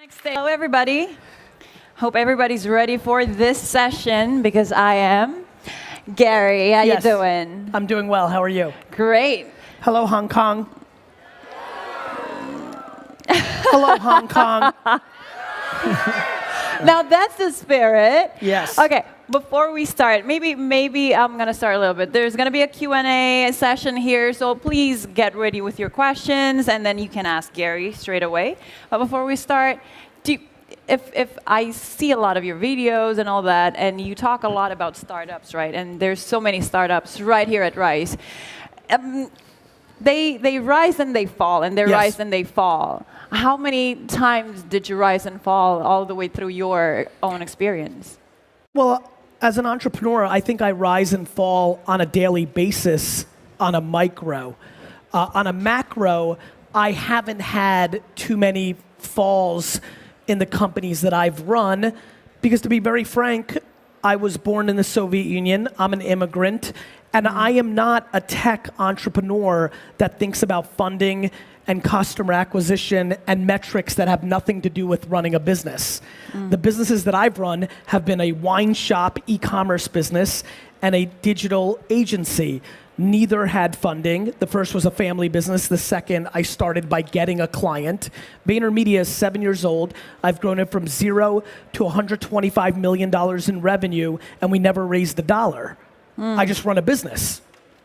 Next day. Hello, everybody. Hope everybody's ready for this session because I am. Gary, how you doing? I'm doing well. How are you? Great. Hello, Hong Kong. Hello, Hong Kong. Now that's the spirit. Yes. Okay, before we start, maybe I'm gonna start a little bit. There's gonna be a Q&A session here, so please get ready with your questions, and then you can ask Gary straight away. But before we start, if I see a lot of your videos and all that, and you talk a lot about startups, right? And there's so many startups right here at Rise. They rise and they fall, and they rise and they fall. How many times did you rise and fall all the way through your own experience? Well, as an entrepreneur, I think I rise and fall on a daily basis on a micro. On a macro, I haven't had too many falls in the companies that I've run because, to be very frank, I was born in the Soviet Union. I'm an immigrant. And I am not a tech entrepreneur that thinks about funding and customer acquisition and metrics that have nothing to do with running a business. The businesses that I've run have been a wine shop e-commerce business and a digital agency. Neither had funding. The first was a family business. The second, I started by getting a client. Vaynermedia is 7 years old. I've grown it from 0 to $125 million in revenue, and we never raised a dollar. I just run a business.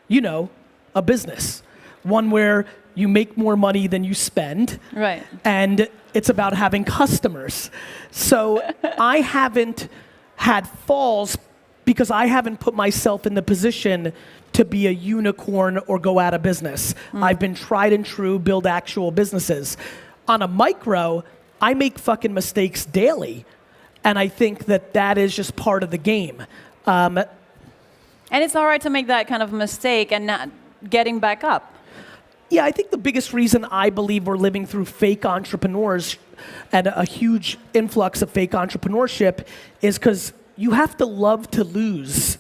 You know, a business. One where you make more money than you spend. Right. And it's about having customers. So I haven't had falls because I haven't put myself in the position to be a unicorn or go out of business. I've been tried and true, build actual businesses. On a micro, I make fucking mistakes daily. And I think that that is just part of the game. And it's all right to make that kind of mistake and not getting back up. Yeah, I think the biggest reason I believe we're living through fake entrepreneurs and a huge influx of fake entrepreneurship is because you have to love to lose.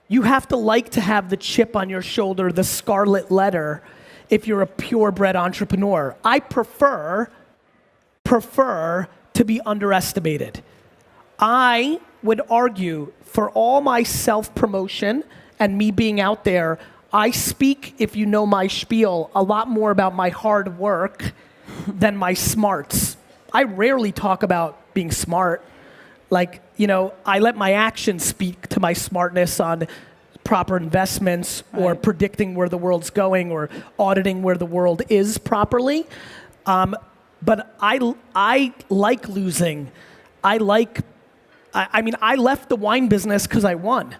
You have to like to have the chip on your shoulder, the scarlet letter, if you're a purebred entrepreneur. I prefer to be underestimated. I would argue for all my self-promotion and me being out there, I speak, if you know my spiel, a lot more about my hard work than my smarts. I rarely talk about being smart. Like, you know, I let my actions speak to my smartness on proper investments or predicting where the world's going or auditing where the world is properly. But I like losing. I mean, I left the wine business because I won.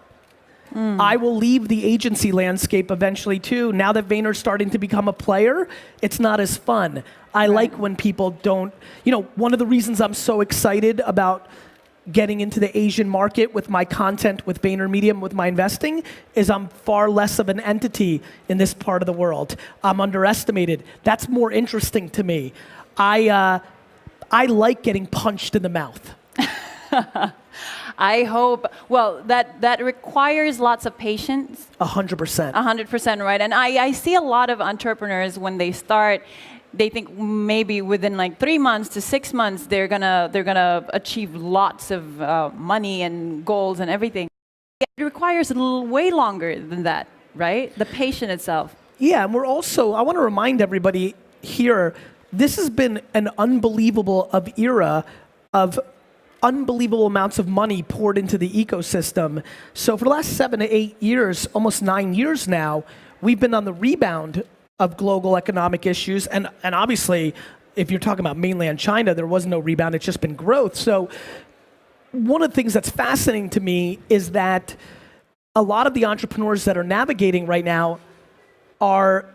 I will leave the agency landscape eventually too. Now that Vayner's starting to become a player, it's not as fun. I like when people don't, you know, one of the reasons I'm so excited about getting into the Asian market with my content, with Vaynermedia, with my investing, is I'm far less of an entity in this part of the world. I'm underestimated. That's more interesting to me. I like getting punched in the mouth. I hope, well, that requires lots of patience. 100%. 100%, right? And I see a lot of entrepreneurs when they start, they think maybe within like 3 months to 6 months, they're gonna achieve lots of money and goals and everything. It requires a little way longer than that, right? The patience itself. Yeah, and we're also, I want to remind everybody here, this has been an unbelievable era of unbelievable amounts of money poured into the ecosystem. So for the last 7 to 8 years, almost 9 years now, we've been on the rebound of global economic issues. And obviously, if you're talking about mainland China, there was no rebound, it's just been growth. So one of the things that's fascinating to me is that a lot of the entrepreneurs that are navigating right now are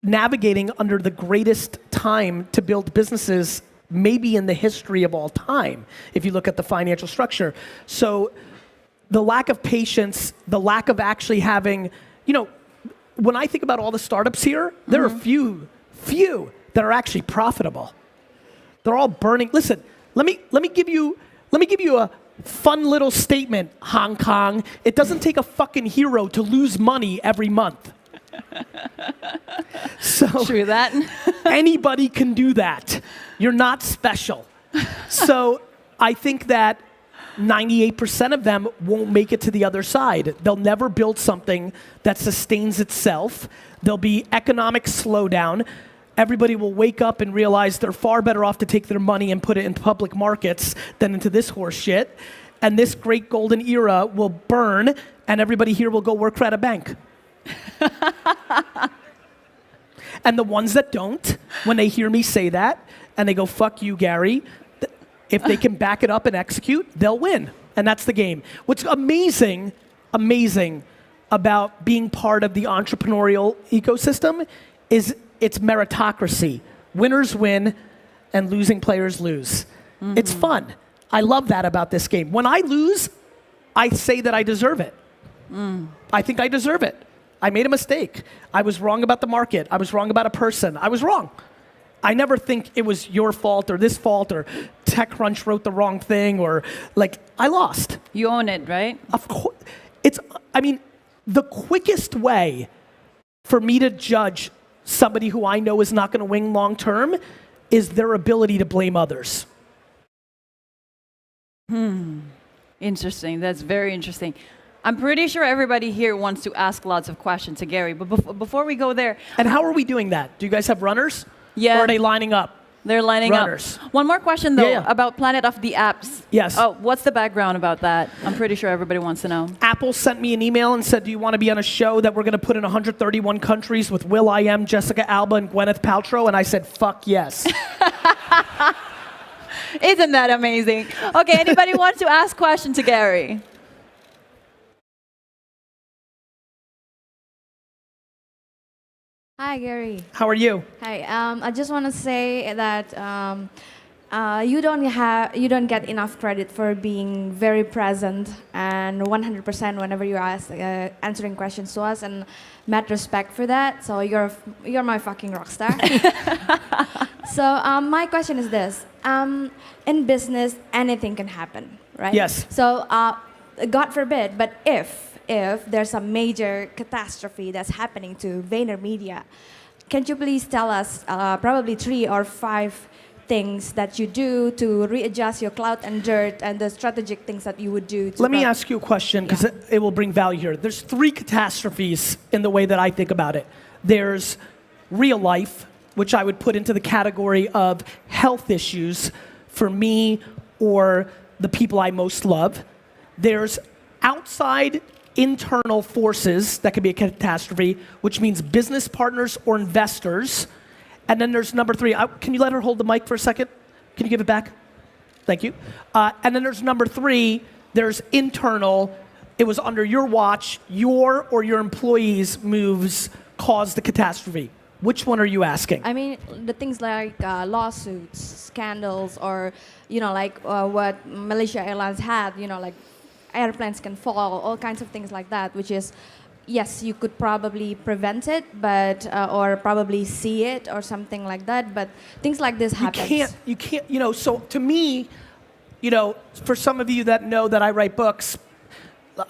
navigating under the greatest time to build businesses maybe in the history of all time, if you look at the financial structure. So the lack of patience, the lack of actually having, you know, when I think about all the startups here, there are few that are actually profitable. They're all burning. Listen, let me give you a fun little statement, Hong Kong. It doesn't take a fucking hero to lose money every month. So true that. Anybody can do that. You're not special. So I think that 98% of them won't make it to the other side. They'll never build something that sustains itself. There'll be economic slowdown. Everybody will wake up and realize they're far better off to take their money and put it in public markets than into this horse shit. And this great golden era will burn, and everybody here will go work for at a bank. And the ones that don't, when they hear me say that, and they go, fuck you, Gary, if they can back it up and execute, they'll win. And that's the game. What's amazing about being part of the entrepreneurial ecosystem is it's meritocracy. Winners win and losing players lose. Mm-hmm. It's fun. I love that about this game. When I lose, I say that I deserve it. I think I deserve it. I made a mistake. I was wrong about the market. I was wrong about a person. I was wrong. I never think it was your fault or this fault or TechCrunch wrote the wrong thing or like, I lost. You own it, right? Of course. The quickest way for me to judge somebody who I know is not going to win long term is their ability to blame others. Interesting. That's very interesting. I'm pretty sure everybody here wants to ask lots of questions to Gary, but before we go there... And how are we doing that? Do you guys have runners? Yeah. Or are they lining up? They're lining runners. up. One more question, though, about Planet of the Apps. Yes. Oh, what's the background about that? I'm pretty sure everybody wants to know. Apple sent me an email and said, do you want to be on a show that we're going to put in 131 countries with will.i.am, Jessica Alba, and Gwyneth Paltrow? And I said, fuck yes. Isn't that amazing? Okay, anybody want to ask question to Gary? Hi, Gary. How are you? Hi. I just want to say that you don't get enough credit for being very present and 100% whenever you ask answering questions to us, and mad respect for that. So you're my fucking rock star. So my question is this: in business, anything can happen, right? Yes. So God forbid, but if there's a major catastrophe that's happening to VaynerMedia, can you please tell us probably 3 or 5 things that you do to readjust your clout and dirt and the strategic things that you would do? Let me ask you a question, because it will bring value here. There's 3 catastrophes in the way that I think about it. There's real life, which I would put into the category of health issues for me or the people I most love. There's outside internal forces that could be a catastrophe, which means business partners or investors. And then there's number 3. Can you let her hold the mic for a second? Can you give it back? Thank you. And then there's number 3. There's internal. It was under your watch. Your or your employees' moves caused the catastrophe. Which one are you asking? I mean, the things like lawsuits, scandals, or what Malaysia Airlines had. Like airplanes can fall, all kinds of things like that. Which is, yes, you could probably prevent it, but or probably see it or something like that. But things like this happen. You can't. So to me, for some of you that know that I write books,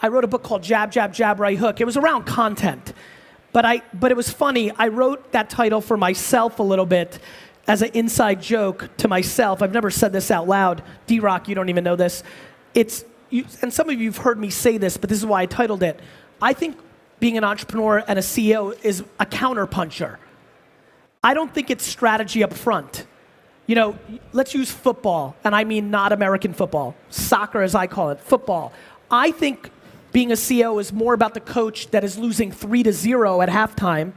I wrote a book called Jab, Jab, Jab, Right Hook. It was around content. But it was funny. I wrote that title for myself a little bit as an inside joke to myself. I've never said this out loud. D-Rock, you don't even know this. And some of you have heard me say this, but this is why I titled it. I think being an entrepreneur and a CEO is a counterpuncher. I don't think it's strategy up front. Let's use football, and I mean not American football. Soccer, as I call it, football. I think being a CEO is more about the coach that is losing 3-0 at halftime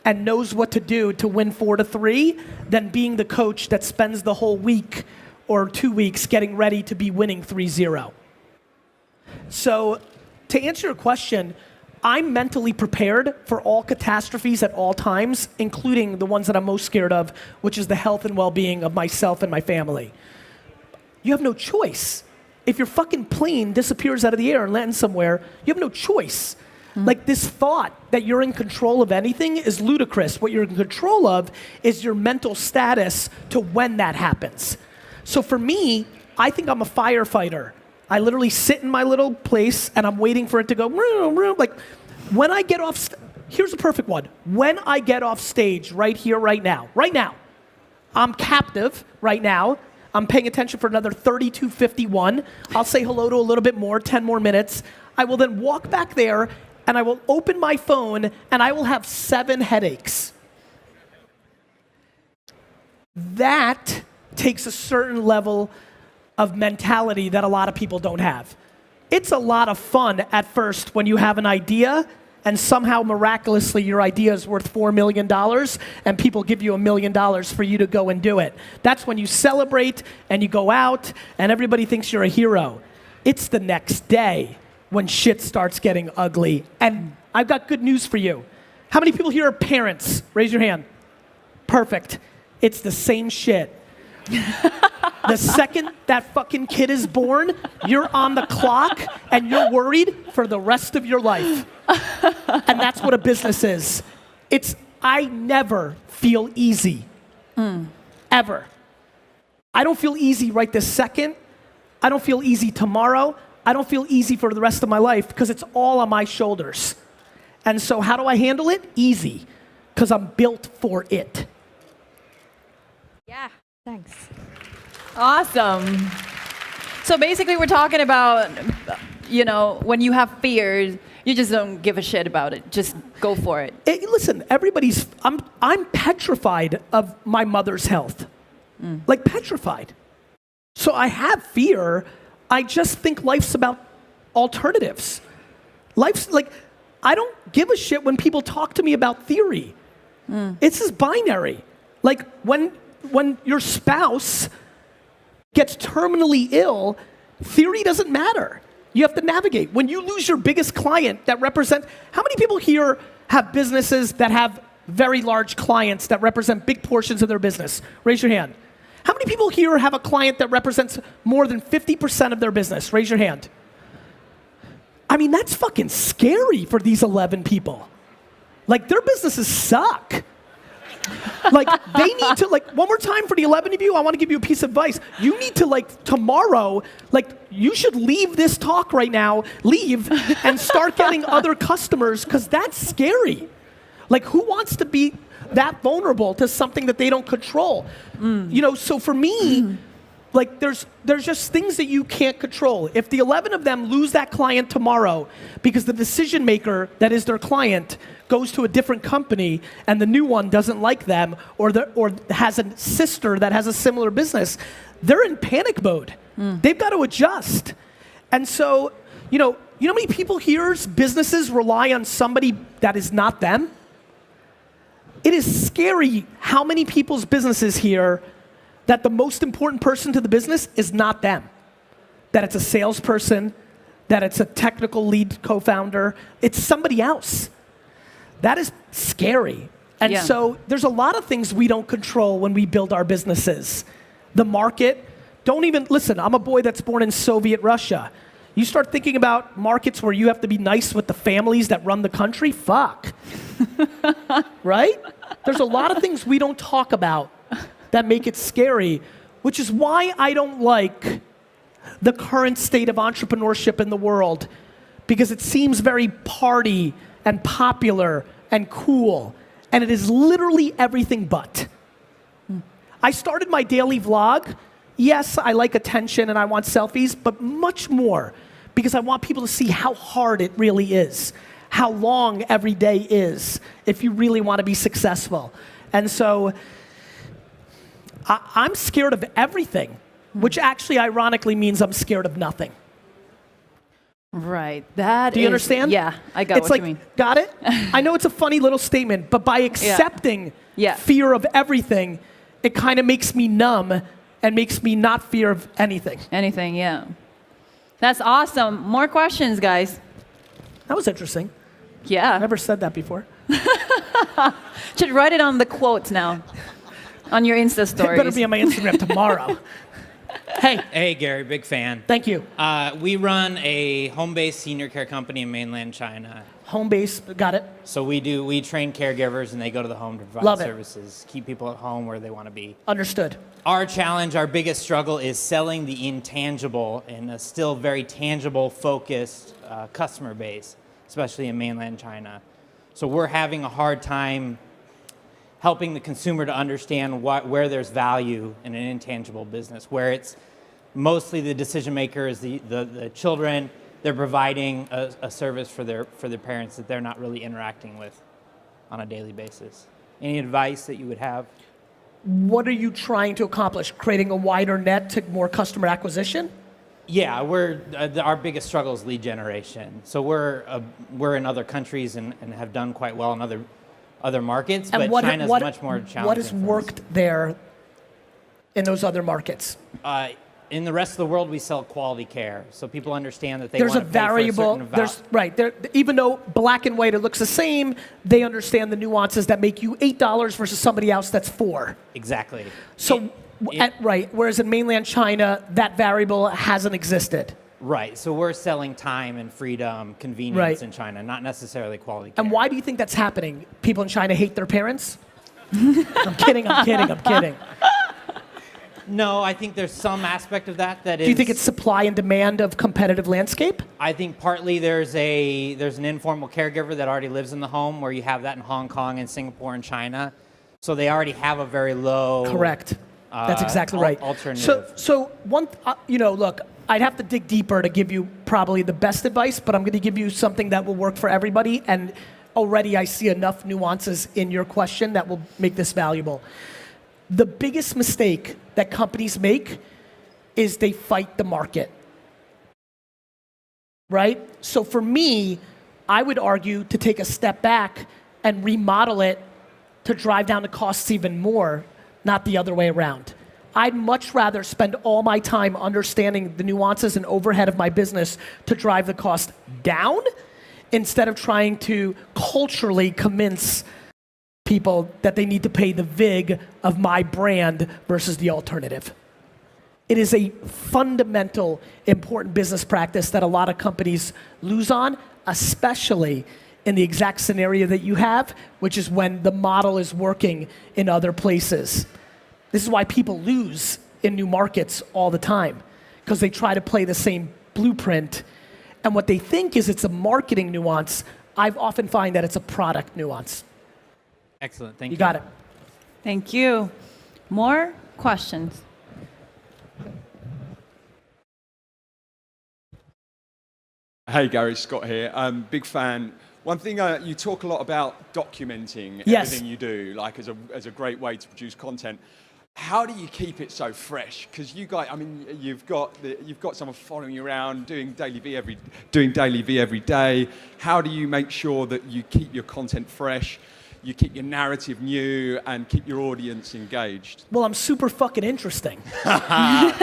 and knows what to do to win 4-3 than being the coach that spends the whole week or 2 weeks getting ready to be winning 3-0. So to answer your question, I'm mentally prepared for all catastrophes at all times, including the ones that I'm most scared of, which is the health and well-being of myself and my family. You have no choice. If your fucking plane disappears out of the air and lands somewhere, you have no choice. Like this thought that you're in control of anything is ludicrous. What you're in control of is your mental status to when that happens. So for me, I think I'm a firefighter. I literally sit in my little place and I'm waiting for it to go, vroom, vroom. Like when I get off, here's a perfect one. When I get off stage right here, right now, I'm captive right now. I'm paying attention for another 32:51. I'll say hello to a little bit more, 10 more minutes. I will then walk back there and I will open my phone and I will have 7 headaches. That takes a certain level of mentality that a lot of people don't have. It's a lot of fun at first when you have an idea and somehow miraculously your idea is worth $4 million and people give you $1 million for you to go and do it. That's when you celebrate and you go out and everybody thinks you're a hero. It's the next day when shit starts getting ugly. And I've got good news for you. How many people here are parents? Raise your hand. Perfect. It's the same shit. The second that fucking kid is born, you're on the clock and you're worried for the rest of your life. And that's what a business is. I never feel easy. Ever. I don't feel easy right this second. I don't feel easy tomorrow. I don't feel easy for the rest of my life because it's all on my shoulders. And so how do I handle it? Easy. Because I'm built for it. Yeah, thanks. Awesome. So basically we're talking about, when you have fears, you just don't give a shit about it. Just go for it. Listen, I'm petrified of my mother's health. Like petrified. So I have fear. I just think life's about alternatives. Life's like, I don't give a shit when people talk to me about theory. It's just binary. Like when your spouse gets terminally ill, theory doesn't matter. You have to navigate. When you lose your biggest client that represents, how many people here have businesses that have very large clients that represent big portions of their business? Raise your hand. How many people here have a client that represents more than 50% of their business? Raise your hand. I mean, that's fucking scary for these 11 people. Like, their businesses suck. Like, they need to, one more time for the 11 of you, I want to give you a piece of advice. You need to, tomorrow, you should leave this talk right now, leave, and start getting other customers, because that's scary. Like, who wants to be that vulnerable to something that they don't control? So for me, there's just things that you can't control. If the 11 of them lose that client tomorrow because the decision maker that is their client goes to a different company and the new one doesn't like them or has a sister that has a similar business, they're in panic mode. They've got to adjust. And so, you know how many people here's businesses rely on somebody that is not them? It is scary how many people's businesses here that the most important person to the business is not them. That it's a salesperson, that it's a technical lead co-founder, it's somebody else. That is scary. And so there's a lot of things we don't control when we build our businesses. The market, listen, I'm a boy that's born in Soviet Russia. You start thinking about markets where you have to be nice with the families that run the country, fuck. Right? There's a lot of things we don't talk about that make it scary, which is why I don't like the current state of entrepreneurship in the world, because it seems very party and popular and cool, and it is literally everything but. I started my daily vlog. Yes, I like attention and I want selfies, but much more because I want people to see how hard it really is, how long every day is if you really want to be successful. And so I'm scared of everything, which actually ironically means I'm scared of nothing. Right. Do you understand? Yeah, I got what you mean. Got it? I know it's a funny little statement, but by accepting fear of everything, it kind of makes me numb and makes me not fear of anything. Anything, yeah. That's awesome. More questions, guys. That was interesting. Yeah. I never said that before. Should write it on the quotes now. On your Insta stories. It better be on my Instagram tomorrow. Hey, Gary, big fan. Thank you. We run a home-based senior care company in mainland China. Home base, got it. So we train caregivers and they go to the home to provide Love it. services, keep people at home where they want to be. Understood. Our challenge, our biggest struggle is selling the intangible in a still very tangible, focused customer base, especially in mainland China. So we're having a hard time helping the consumer to understand where there's value in an intangible business, where it's mostly the decision maker is the children. They're providing a service for their parents that they're not really interacting with on a daily basis. Any advice that you would have? What are you trying to accomplish? Creating a wider net to more customer acquisition? Yeah, our biggest struggle is lead generation. So we're in other countries and have done quite well in other markets, but China's much more challenging. What has worked there in those other markets? In the rest of the world, we sell quality care, so people understand that they There's want a to pay variable. for a certain Right. Even though black and white it looks the same, they understand the nuances that make you $8 versus somebody else that's $4. Exactly. So, right. Whereas in mainland China, that variable hasn't existed. Right. So we're selling time and freedom, convenience in China, not necessarily quality care. And why do you think that's happening? People in China hate their parents? I'm kidding. No, I think there's some aspect of that is... Do you think it's supply and demand of competitive landscape? I think partly there's an informal caregiver that already lives in the home, where you have that in Hong Kong and Singapore and China. So they already have a very low... Correct. That's exactly right. Alternative. So look, I'd have to dig deeper to give you probably the best advice, but I'm going to give you something that will work for everybody. And already I see enough nuances in your question that will make this valuable. The biggest mistake that companies make is they fight the market, right? So for me, I would argue to take a step back and remodel it to drive down the costs even more, not the other way around. I'd much rather spend all my time understanding the nuances and overhead of my business to drive the cost down instead of trying to culturally convince people that they need to pay the VIG of my brand versus the alternative. It is a fundamental, important business practice that a lot of companies lose on, especially in the exact scenario that you have, which is when the model is working in other places. This is why people lose in new markets all the time, because they try to play the same blueprint, and what they think is it's a marketing nuance. I often find that it's a product nuance. Excellent, thank you. You got it. Thank you. More questions? Hey Gary, Scott here. Big fan. One thing, you talk a lot about documenting everything you do, like as a great way to produce content. How do you keep it so fresh? Because you guys, I mean, you've got someone following you around, doing daily V every day. How do you make sure that you keep your content fresh, you keep your narrative new, and keep your audience engaged? Well, I'm super fucking interesting. And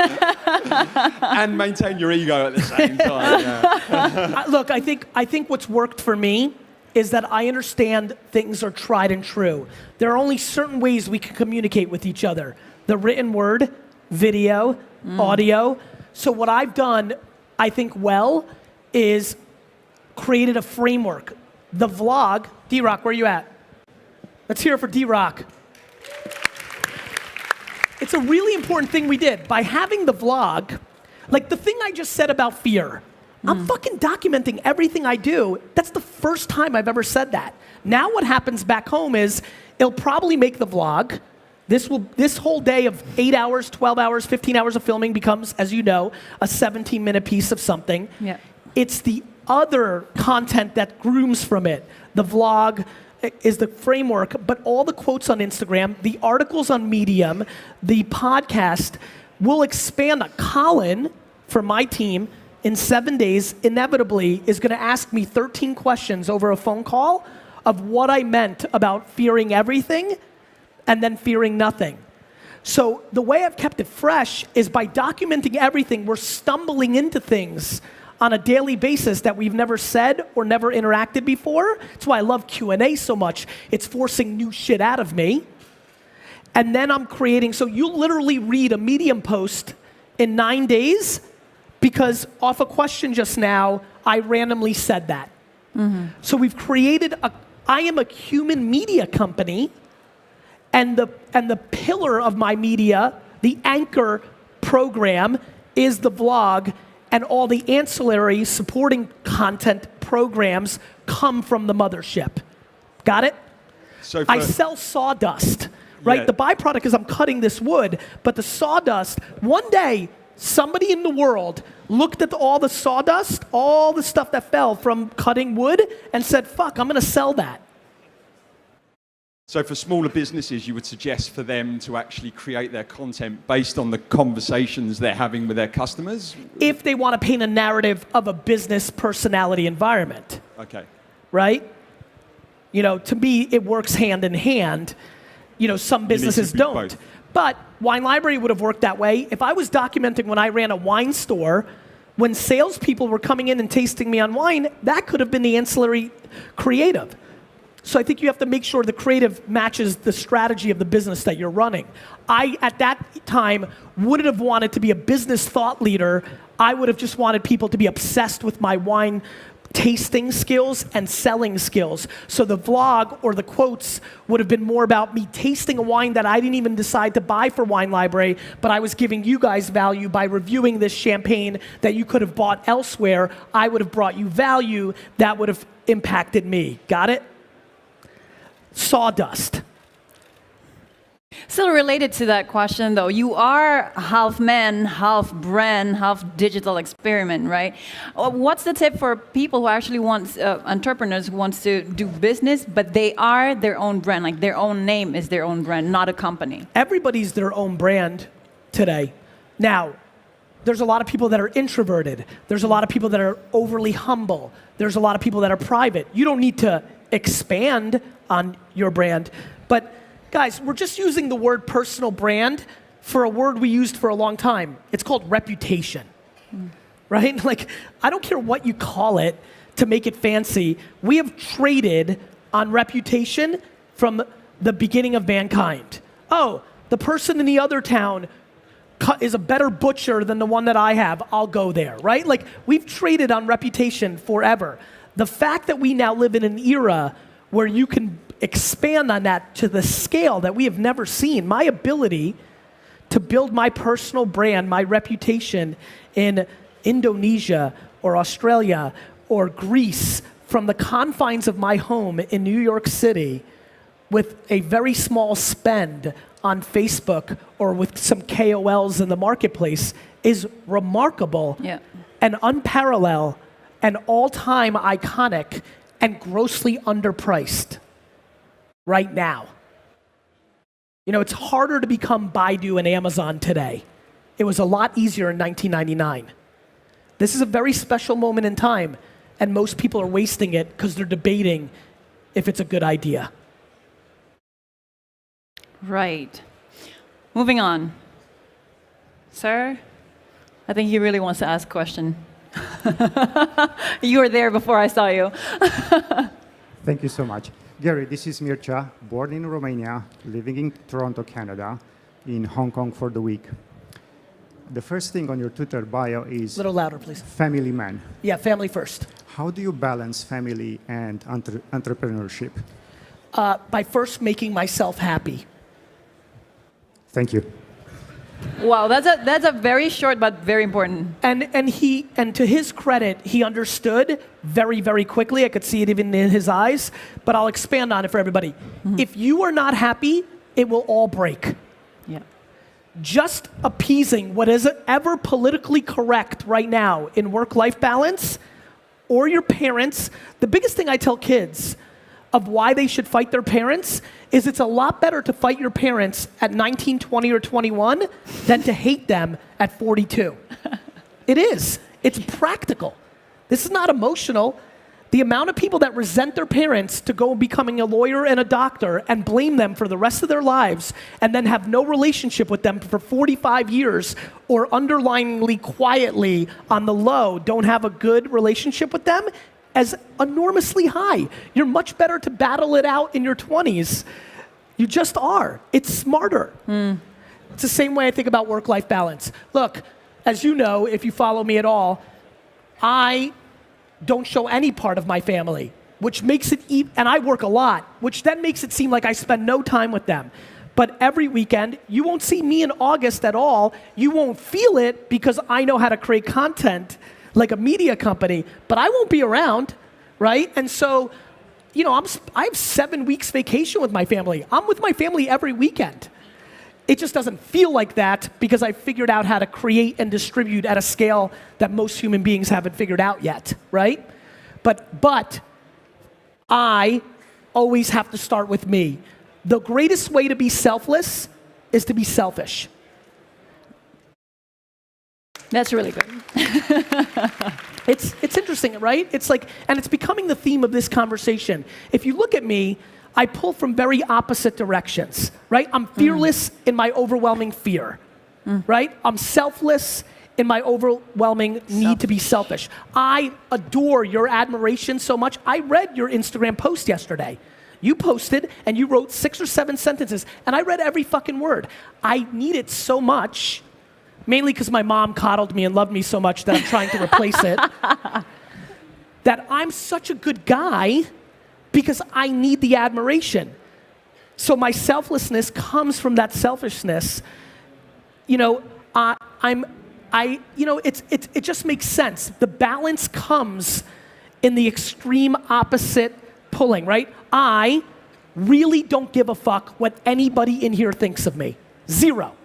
maintain your ego at the same time. Yeah. Look, I think what's worked for me is that I understand things are tried and true. There are only certain ways we can communicate with each other. The written word, video, audio. So what I've done, I think well, is created a framework. The vlog, D-Rock, where are you at? Let's hear it for D-Rock. It's a really important thing we did. By having the vlog, like the thing I just said about fear, I'm fucking documenting everything I do. That's the first time I've ever said that. Now what happens back home is it'll probably make the vlog. This whole day of 8 hours, 12 hours, 15 hours of filming becomes, as you know, a 17-minute piece of something. Yeah. It's the other content that grooms from it. The vlog is the framework, but all the quotes on Instagram, the articles on Medium, the podcast will expand. Colin, for my team, in 7 days, inevitably is gonna ask me 13 questions over a phone call of what I meant about fearing everything and then fearing nothing. So the way I've kept it fresh is by documenting everything. We're stumbling into things on a daily basis that we've never said or never interacted before. That's why I love Q&A so much. It's forcing new shit out of me. And then I'm creating, so you literally read a Medium post in 9 days because off a question just now, I randomly said that. So we've created I am a human media company, and the pillar of my media, the anchor program, is the vlog, and all the ancillary supporting content programs come from the mothership. Got it? So I sell sawdust, right? Yeah. The byproduct is I'm cutting this wood, but the sawdust, one day, somebody in the world looked at all the sawdust, all the stuff that fell from cutting wood, and said, fuck, I'm gonna sell that. So for smaller businesses, you would suggest for them to actually create their content based on the conversations they're having with their customers? If they want to paint a narrative of a business personality environment. Okay. Right? You know, to me, it works hand in hand. You know, some businesses be don't. both. But Wine Library would have worked that way. If I was documenting when I ran a wine store, when salespeople were coming in and tasting me on wine, that could have been the ancillary creative. So I think you have to make sure the creative matches the strategy of the business that you're running. I, at that time, wouldn't have wanted to be a business thought leader. I would have just wanted people to be obsessed with my wine tasting skills and selling skills. So the vlog or the quotes would have been more about me tasting a wine that I didn't even decide to buy for Wine Library, but I was giving you guys value by reviewing this champagne that you could have bought elsewhere. I would have brought you value that would have impacted me. Got it? Sawdust. Still related to that question, though, you are half man, half brand, half digital experiment, right? What's the tip for people who actually want, entrepreneurs who wants to do business, but they are their own brand, like their own name is their own brand, not a company? Everybody's their own brand today. Now, there's a lot of people that are introverted. There's a lot of people that are overly humble. There's a lot of people that are private. You don't need to expand on your brand. But guys, we're just using the word personal brand for a word we used for a long time. It's called reputation, right? Like, I don't care what you call it to make it fancy. We have traded on reputation from the beginning of mankind. Oh, the person in the other town is a better butcher than the one that I have. I'll go there, right? Like, we've traded on reputation forever. The fact that we now live in an era where you can expand on that to the scale that we have never seen. My ability to build my personal brand, my reputation in Indonesia or Australia or Greece from the confines of my home in New York City with a very small spend on Facebook or with some KOLs in the marketplace is remarkable and unparalleled and all-time iconic and grossly underpriced right now. You know, it's harder to become Baidu and Amazon today. It was a lot easier in 1999. This is a very special moment in time, and most people are wasting it because they're debating if it's a good idea. Right. Moving on. Sir, I think he really wants to ask a question. You were there before I saw you. Thank you so much. Gary, this is Mircea, born in Romania, living in Toronto, Canada, in Hong Kong for the week. The first thing on your Twitter bio is... A little louder, please. Family man. Yeah, family first. How do you balance family and entrepreneurship? By first making myself happy. Thank you. Wow, that's a very short but very important. And to his credit, he understood very, very quickly. I could see it even in his eyes, but I'll expand on it for everybody. If you are not happy, it will all break. Yeah. Just appeasing what is ever politically correct right now in work-life balance or your parents. The biggest thing I tell kids of why they should fight their parents is it's a lot better to fight your parents at 19, 20, or 21 than to hate them at 42. It is. It's practical. This is not emotional. The amount of people that resent their parents to go becoming a lawyer and a doctor and blame them for the rest of their lives and then have no relationship with them for 45 years or underliningly quietly on the low don't have a good relationship with them as enormously high. You're much better to battle it out in your 20s. You just are. It's smarter. It's the same way I think about work-life balance. Look, as you know, if you follow me at all, I don't show any part of my family, which makes it, and I work a lot, which then makes it seem like I spend no time with them. But every weekend, you won't see me in August at all. You won't feel it because I know how to create content like a media company, but I won't be around, right? And so you know, I have 7 weeks vacation with my family. I'm with my family every weekend. It just doesn't feel like that because I figured out how to create and distribute at a scale that most human beings haven't figured out yet, right? But I always have to start with me. The greatest way to be selfless is to be selfish. That's really good. It's interesting, right? It's like, and it's becoming the theme of this conversation. If you look at me, I pull from very opposite directions, right? I'm fearless in my overwhelming fear, right? I'm selfless in my overwhelming need to be selfish. I adore your admiration so much. I read your Instagram post yesterday. You posted and you wrote 6 or 7 sentences, and I read every fucking word. I need it so much, mainly because my mom coddled me and loved me so much that I'm trying to replace it, that I'm such a good guy because I need the admiration. So my selflessness comes from that selfishness. You know, it just makes sense. The balance comes in the extreme opposite pulling, right? I really don't give a fuck what anybody in here thinks of me. 0.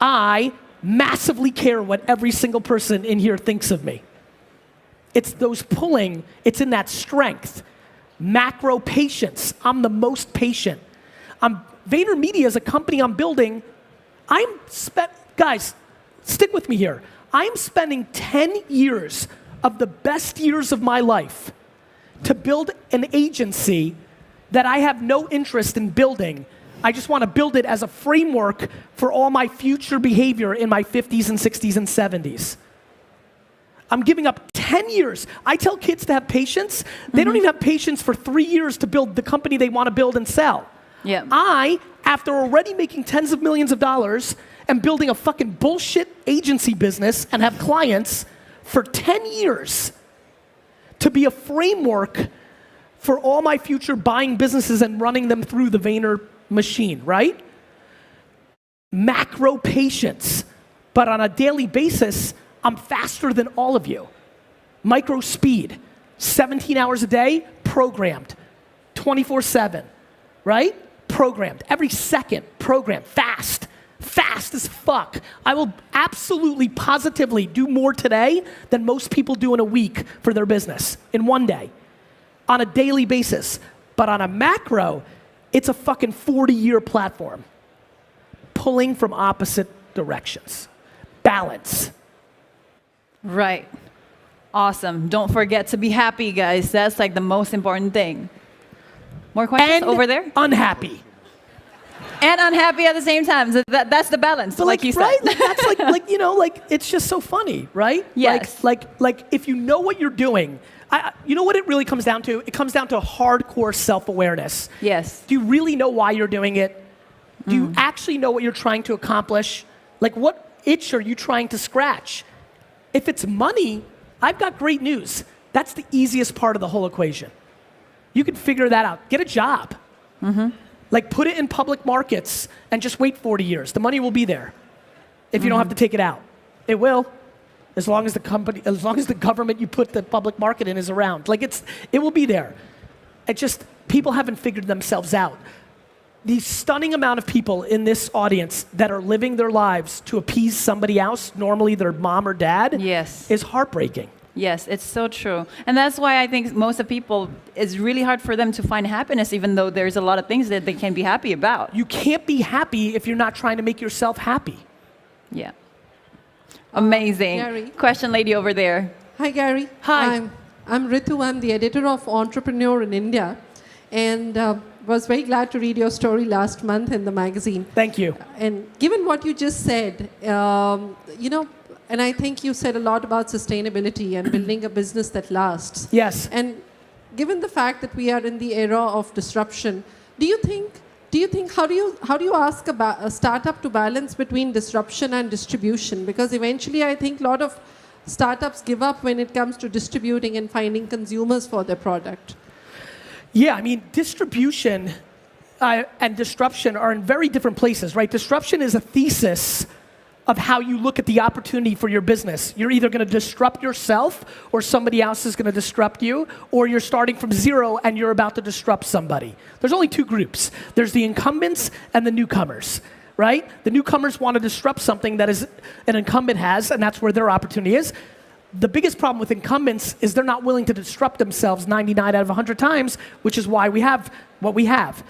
I massively care what every single person in here thinks of me. It's those pulling, it's in that strength. Macro patience, I'm the most patient. VaynerMedia is a company I'm building. Guys, stick with me here. I'm spending 10 years of the best years of my life to build an agency that I have no interest in building. I just want to build it as a framework for all my future behavior in my 50s and 60s and 70s. I'm giving up 10 years. I tell kids to have patience. They don't even have patience for 3 years to build the company they want to build and sell. Yeah. I, after already making tens of millions of dollars and building a fucking bullshit agency business and have clients for 10 years to be a framework for all my future buying businesses and running them through the Vayner machine, right? Macro patience, but on a daily basis, I'm faster than all of you. Micro speed, 17 hours a day, programmed, 24/7, right? Programmed, every second, programmed, fast as fuck. I will absolutely, positively do more today than most people do in a week for their business, in one day, on a daily basis. But on a macro, it's a fucking 40-year platform, pulling from opposite directions. Balance. Right. Awesome. Don't forget to be happy, guys. That's like the most important thing. More questions And over there? unhappy. And unhappy at the same time. So that's the balance, But like you said. right? Like that's like you know, like it's just so funny, right? Yes. Like if you know what you're doing, you know what it really comes down to? It comes down to hardcore self-awareness. Yes. Do you really know why you're doing it? Do you actually know what you're trying to accomplish? Like what itch are you trying to scratch? If it's money, I've got great news. That's the easiest part of the whole equation. You can figure that out. Get a job. Like put it in public markets and just wait 40 years. The money will be there if you don't have to take it out. It will, as long as the government you put the public market in is around. Like it will be there. It just, people haven't figured themselves out. The stunning amount of people in this audience that are living their lives to appease somebody else, normally their mom or dad, Yes. is heartbreaking. Yes, it's so true. And that's why I think most of people, it's really hard for them to find happiness, even though there's a lot of things that they can be happy about. You can't be happy if you're not trying to make yourself happy. Yeah. Amazing. Gary. Question lady over there. Hi, Gary. Hi. I'm Ritu. I'm the editor of Entrepreneur in India, and was very glad to read your story last month in the magazine. Thank you. And given what you just said, you know, and I think you said a lot about sustainability and building a business that lasts. Yes. And given the fact that we are in the era of disruption, do you think how do you ask a startup to balance between disruption and distribution? Because eventually I think a lot of startups give up when it comes to distributing and finding consumers for their product. Yeah, I mean, distribution and disruption are in very different places, right? Disruption is a thesis of how you look at the opportunity for your business. You're either going to disrupt yourself or somebody else is going to disrupt you, or you're starting from zero and you're about to disrupt somebody. There's only two groups. There's the incumbents and the newcomers, right? The newcomers want to disrupt something that is an incumbent has, and that's where their opportunity is. The biggest problem with incumbents is they're not willing to disrupt themselves 99 out of 100 times, which is why we have what we have.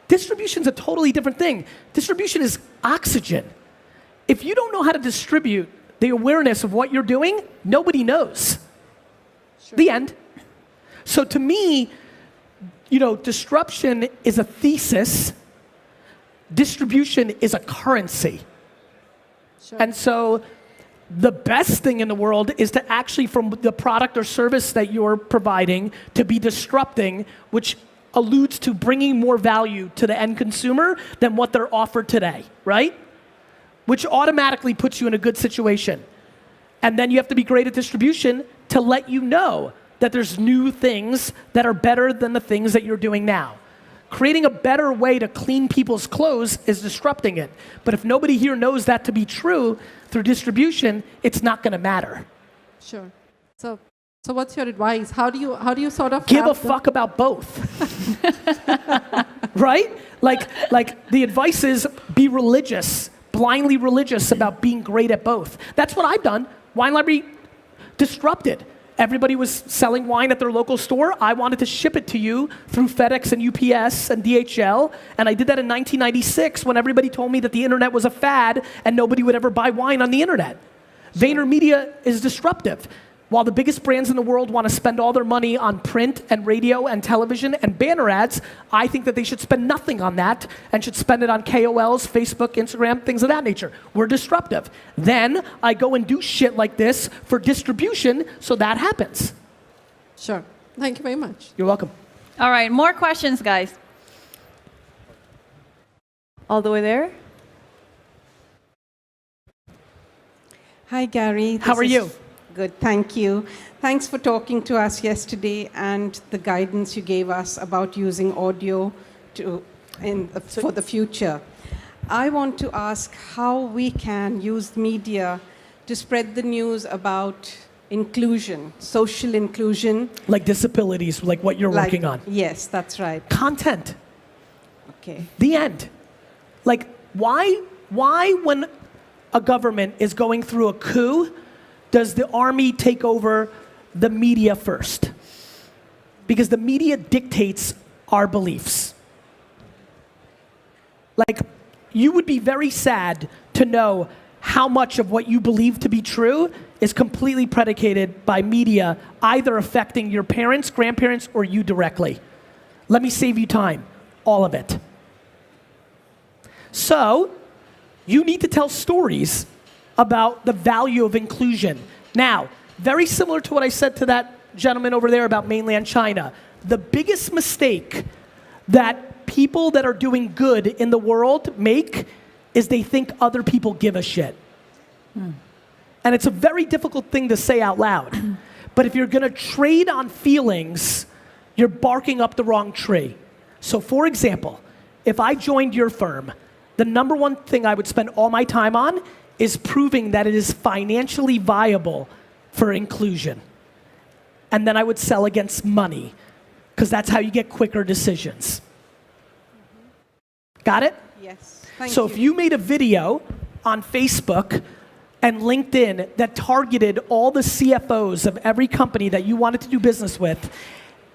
Distribution's a totally different thing. Distribution is oxygen. If you don't know how to distribute the awareness of what you're doing, nobody knows. Sure. The end. So to me, disruption is a thesis. Distribution is a currency. Sure. And so the best thing in the world is to actually, from the product or service that you're providing, to be disrupting, which alludes to bringing more value to the end consumer than what they're offered today, right? Which automatically puts you in a good situation. And then you have to be great at distribution to let you know that there's new things that are better than the things that you're doing now. Creating a better way to clean people's clothes is disrupting it. But if nobody here knows that to be true through distribution, it's not going to matter. Sure. So what's your advice? How do you sort of give a fuck about both? Right? Like the advice is be religious. Blindly religious about being great at both. That's what I've done. Wine Library disrupted. Everybody was selling wine at their local store. I wanted to ship it to you through FedEx and UPS and DHL, and I did that in 1996 when everybody told me that the internet was a fad and nobody would ever buy wine on the internet. VaynerMedia is disruptive. While the biggest brands in the world want to spend all their money on print and radio and television and banner ads, I think that they should spend nothing on that and should spend it on KOLs, Facebook, Instagram, things of that nature. We're disruptive. Then I go and do shit like this for distribution so that happens. Sure. Thank you very much. You're welcome. All right, more questions, guys. All the way there. Hi, Gary. How are you? Good, thank you. Thanks for talking to us yesterday and the guidance you gave us about using audio for the future. I want to ask how we can use media to spread the news about inclusion, social inclusion. Like disabilities, like what you're working on. Yes, that's right. Content. Okay. The end. Like, why when a government is going through a coup, does the army take over the media first? Because the media dictates our beliefs. Like, you would be very sad to know how much of what you believe to be true is completely predicated by media, either affecting your parents, grandparents, or you directly. Let me save you time. All of it. So, you need to tell stories about the value of inclusion. Now, very similar to what I said to that gentleman over there about mainland China, the biggest mistake that people that are doing good in the world make is they think other people give a shit. And it's a very difficult thing to say out loud. But if you're gonna trade on feelings, you're barking up the wrong tree. So for example, if I joined your firm, the number one thing I would spend all my time on is proving that it is financially viable for inclusion. And then I would sell against money, because that's how you get quicker decisions. Got it? Yes. Thank you. So if you made a video on Facebook and LinkedIn that targeted all the CFOs of every company that you wanted to do business with,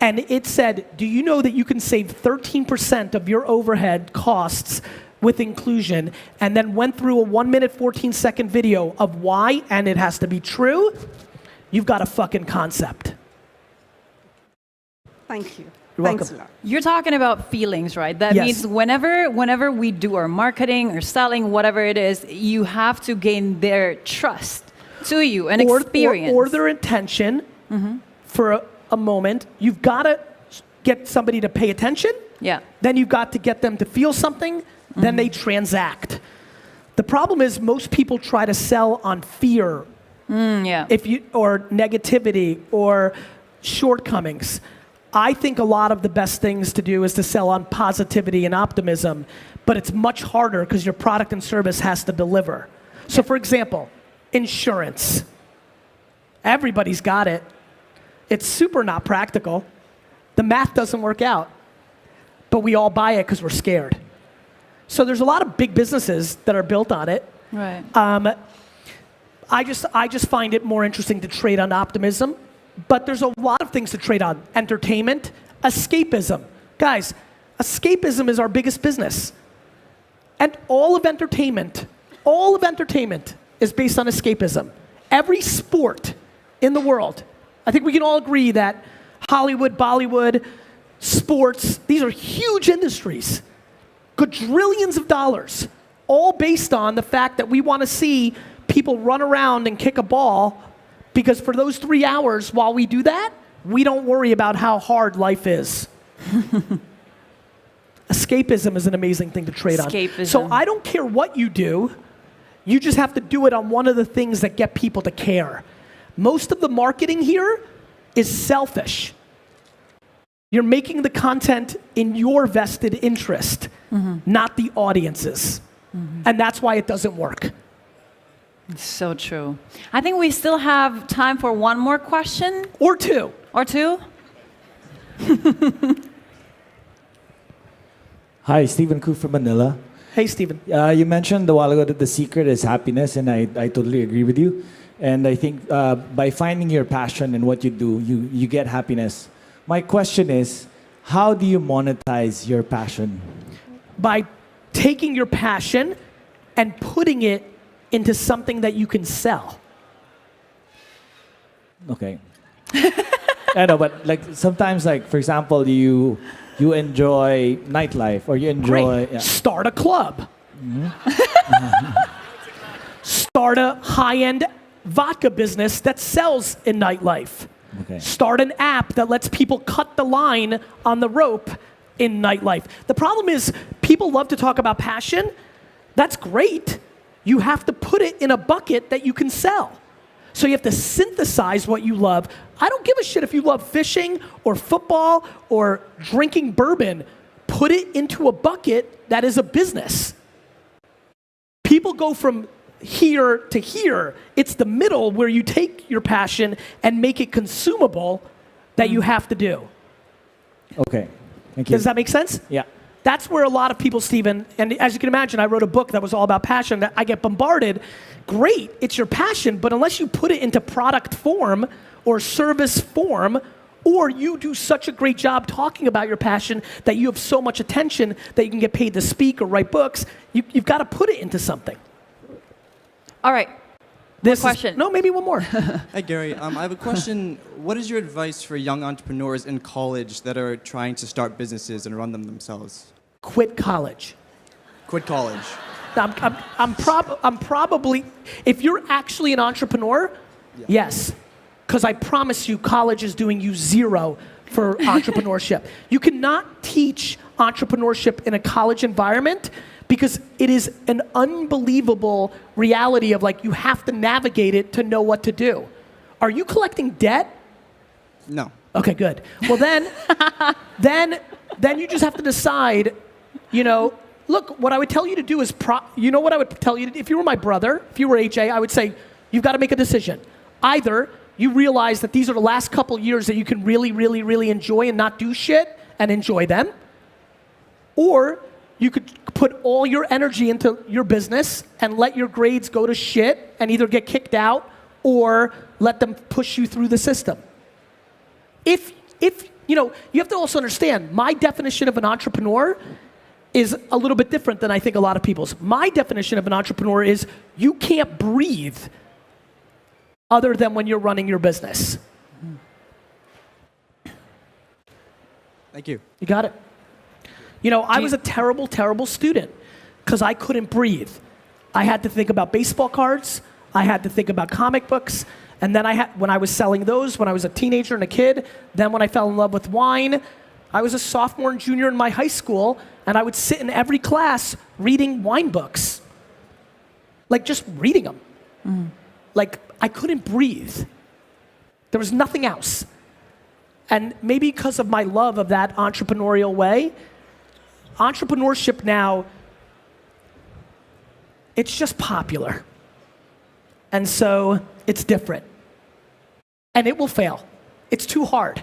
and it said, do you know that you can save 13% of your overhead costs with inclusion, and then went through a 1 minute, 14-second video of why, and it has to be true, you've got a fucking concept. Thank you. You're Thanks welcome. a lot. You're talking about feelings, right? That Yes. means whenever we do our marketing or selling, whatever it is, you have to gain their trust to you and experience. Or their intention for a moment. You've got to get somebody to pay attention. Yeah. Then you've got to get them to feel something. Then they transact. The problem is most people try to sell on fear, or negativity or shortcomings. I think a lot of the best things to do is to sell on positivity and optimism, but it's much harder because your product and service has to deliver. So for example, insurance. Everybody's got it. It's super not practical. The math doesn't work out. But we all buy it because we're scared. So there's a lot of big businesses that are built on it. Right. I just find it more interesting to trade on optimism. But there's a lot of things to trade on. Entertainment, escapism. Guys, escapism is our biggest business. And all of entertainment is based on escapism. Every sport in the world, I think we can all agree that Hollywood, Bollywood, sports, these are huge industries. Quadrillions of dollars, all based on the fact that we want to see people run around and kick a ball, because for those 3 hours while we do that, we don't worry about how hard life is. Escapism is an amazing thing to trade on. So I don't care what you do, you just have to do it on one of the things that get people to care. Most of the marketing here is selfish. You're making the content in your vested interest, not the audience's. And that's why it doesn't work. It's so true. I think we still have time for one more question. Or two. Or two? Hi, Stephen Koo from Manila. Hey, Stephen. You mentioned a while ago that the secret is happiness, and I totally agree with you. And I think by finding your passion in what you do, you get happiness. My question is, how do you monetize your passion? By taking your passion and putting it into something that you can sell. Okay. I know, but like sometimes, like for example, you enjoy nightlife, or you enjoy... Great. Yeah. Start a club. Start a high-end vodka business that sells in nightlife. Okay. Start an app that lets people cut the line on the rope in nightlife. The problem is people love to talk about passion. That's great. You have to put it in a bucket that you can sell. So you have to synthesize what you love. I don't give a shit if you love fishing or football or drinking bourbon. Put it into a bucket that is a business. People go from here to here. It's the middle where you take your passion and make it consumable that you have to do. Okay, thank you. Does that make sense? Yeah. That's where a lot of people, Stephen, and as you can imagine, I wrote a book that was all about passion. I get bombarded. Great, it's your passion, but unless you put it into product form or service form, or you do such a great job talking about your passion that you have so much attention that you can get paid to speak or write books, you've got to put it into something. All right. This question. No, maybe one more. Hi, Gary. I have a question. What is your advice for young entrepreneurs in college that are trying to start businesses and run them themselves? Quit college. Quit college. I'm probably, if you're actually an entrepreneur, yes. Because I promise you, college is doing you zero for entrepreneurship. You cannot teach entrepreneurship in a college environment because it is an unbelievable reality of like, you have to navigate it to know what to do. Are you collecting debt? No. Okay, good. Well then you just have to decide, you know, look, what I would tell you to do is, you know what I would tell you to do? If you were my brother, if you were HA, I would say, you've got to make a decision. Either you realize that these are the last couple years that you can really, really, really enjoy and not do shit and enjoy them, or you could put all your energy into your business and let your grades go to shit and either get kicked out or let them push you through the system. If you know, you have to also understand, my definition of an entrepreneur is a little bit different than I think a lot of people's. My definition of an entrepreneur is you can't breathe other than when you're running your business. Thank you. You got it. You know, I was a terrible, terrible student because I couldn't breathe. I had to think about baseball cards. I had to think about comic books. And then when I was selling those, when I was a teenager and a kid, then when I fell in love with wine, I was a sophomore and junior in my high school, and I would sit in every class reading wine books. Like just reading them. Like I couldn't breathe. There was nothing else. And maybe because of my love of that entrepreneurial way, entrepreneurship now, it's just popular. And so it's different. And it will fail. It's too hard.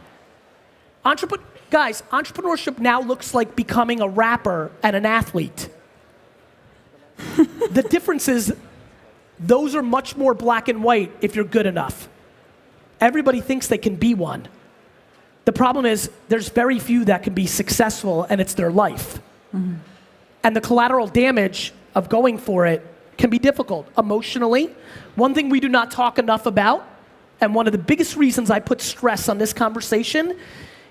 Guys, entrepreneurship now looks like becoming a rapper and an athlete. The difference is those are much more black and white if you're good enough. Everybody thinks they can be one. The problem is there's very few that can be successful and it's their life. Mm-hmm. And the collateral damage of going for it can be difficult emotionally. One thing we do not talk enough about, and one of the biggest reasons I put stress on this conversation,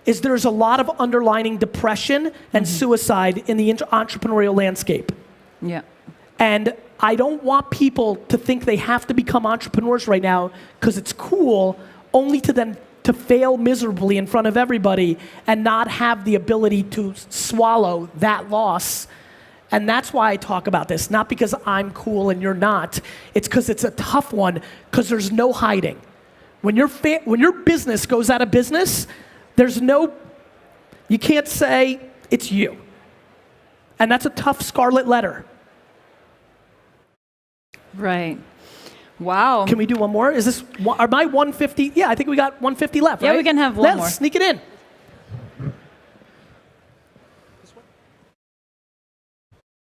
is there's a lot of underlying depression and suicide in the entrepreneurial landscape. Yeah. And I don't want people to think they have to become entrepreneurs right now because it's cool, only to then to fail miserably in front of everybody and not have the ability to swallow that loss. And that's why I talk about this, not because I'm cool and you're not. It's because it's a tough one, because there's no hiding. When your business goes out of business, you can't say it's you. And that's a tough scarlet letter. Right. Wow. Can we do one more? Are my 150? Yeah, I think we got 150 left, right? Yeah, we can have one more. Let's sneak it in.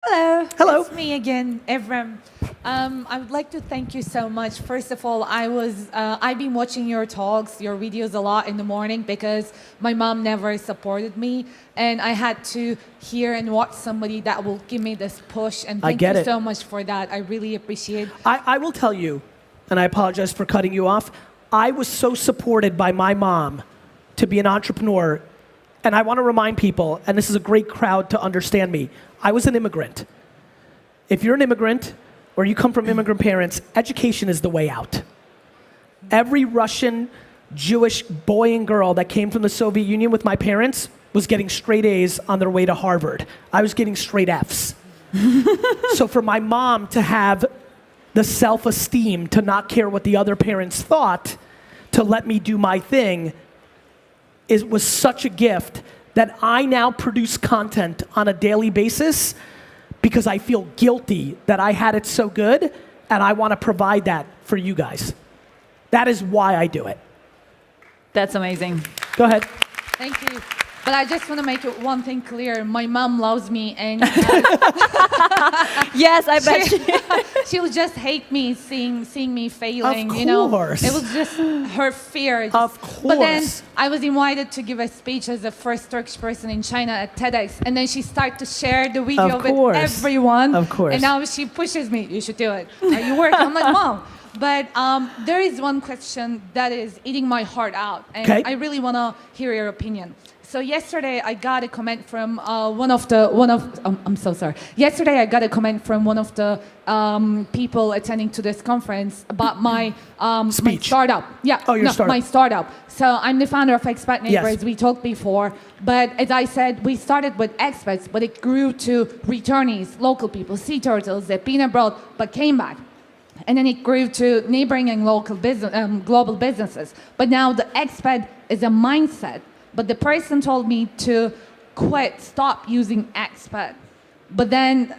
Hello. Hello. It's me again, Evram. I would like to thank you so much. First of all, I've been watching your talks, your videos a lot in the morning because my mom never supported me, and I had to hear and watch somebody that will give me this push. And thank you so much for that. I really appreciate. I will tell you, and I apologize for cutting you off. I was so supported by my mom to be an entrepreneur, and I want to remind people, and this is a great crowd to understand me. I was an immigrant. If you're an immigrant or you come from immigrant parents, education is the way out. Every Russian, Jewish boy and girl that came from the Soviet Union with my parents was getting straight A's on their way to Harvard. I was getting straight F's. So for my mom to have the self-esteem to not care what the other parents thought, to let me do my thing, was such a gift that I now produce content on a daily basis because I feel guilty that I had it so good, and I want to provide that for you guys. That is why I do it. That's amazing. Go ahead. Thank you. But I just want to make one thing clear. My mom loves me, and yes, I bet she'll just hate me seeing me failing. Of course. You know, it was just her fear. Of course. But then I was invited to give a speech as the first Turkish person in China at TEDx, and then she started to share the video with everyone. Of course. And now she pushes me. You should do it. Are you working? I'm like, Mom. But there is one question that is eating my heart out, and I really want to hear your opinion. So yesterday I got a comment from I'm so sorry. Yesterday I got a comment from one of the people attending to this conference about my my startup. Yeah, startup. My startup. So I'm the founder of Expat Neighbor, as we talked before. But as I said, we started with expats, but it grew to returnees, local people, sea turtles that been abroad but came back. And then it grew to neighboring and local global businesses. But now the expat is a mindset. But the person told me to stop using expat. But then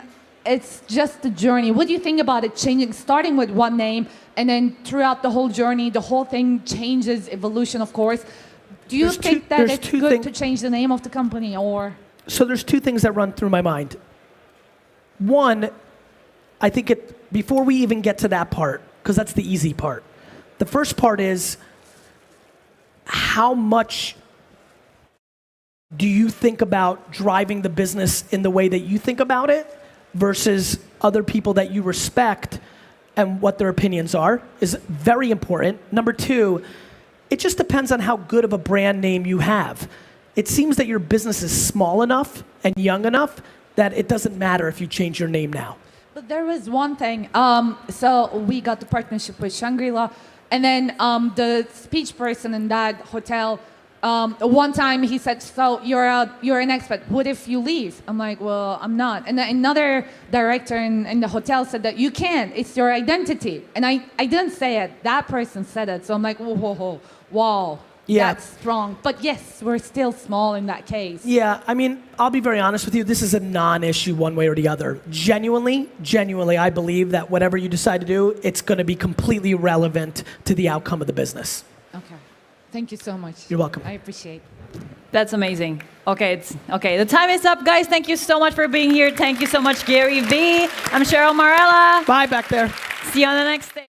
it's just a journey. What do you think about it changing, starting with one name, and then throughout the whole journey, the whole thing changes, evolution, of course. Do you think that it's good to change the name of the company, or? So there's two things that run through my mind. One, I think before we even get to that part, because that's the easy part, the first part is how much do you think about driving the business in the way that you think about it versus other people that you respect and what their opinions are is very important. Number two, it just depends on how good of a brand name you have. It seems that your business is small enough and young enough that it doesn't matter if you change your name now. But there was one thing. So we got the partnership with Shangri-La, and then the speech person in that hotel, one time he said, so you're an expat, what if you leave? I'm like, well, I'm not. And then another director in the hotel said that you can't, it's your identity. And I didn't say it, that person said it. So I'm like, whoa, Yeah. that's wrong. But yes, we're still small in that case. Yeah, I mean, I'll be very honest with you. This is a non-issue one way or the other. Genuinely, I believe that whatever you decide to do, it's going to be completely relevant to the outcome of the business. Okay. Thank you so much. You're welcome. I appreciate. That's amazing. Okay, okay. The time is up, guys. Thank you so much for being here. Thank you so much, Gary V. I'm CHERYL Marella. Bye back there. See you on the next day.